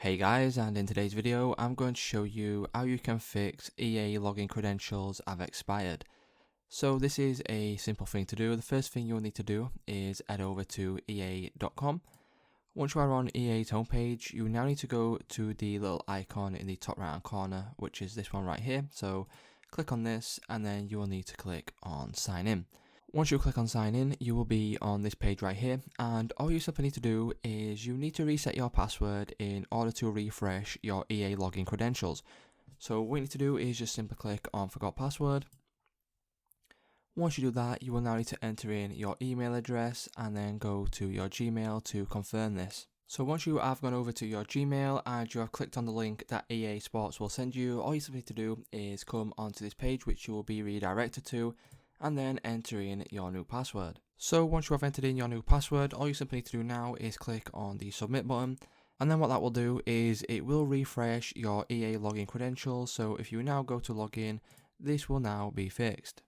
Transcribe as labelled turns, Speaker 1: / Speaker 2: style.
Speaker 1: Hey guys, and in today's video I'm going to show you how you can fix EA login credentials have expired. So this is a simple thing to do. The first thing you'll need to do is head over to ea.com. Once you are on EA's homepage, you now need to go to the little icon in the top right hand corner, which is this one right here. So click on this and then you will need to click on sign in. Once you click on sign in, you will be on this page right here, and all you simply need to do is you need to reset your password in order to refresh your EA login credentials. So what you need to do is just simply click on forgot password. Once you do that, you will now need to enter in your email address and then go to your Gmail to confirm this. So once you have gone over to your Gmail and you have clicked on the link that EA Sports will send you, all you simply need to do is come onto this page, which you will be redirected to, and then enter in your new password. So once you have entered in your new password, all you simply need to do now is click on the submit button, and then what that will do is it will refresh your EA login credentials. So if you now go to login, this will now be fixed.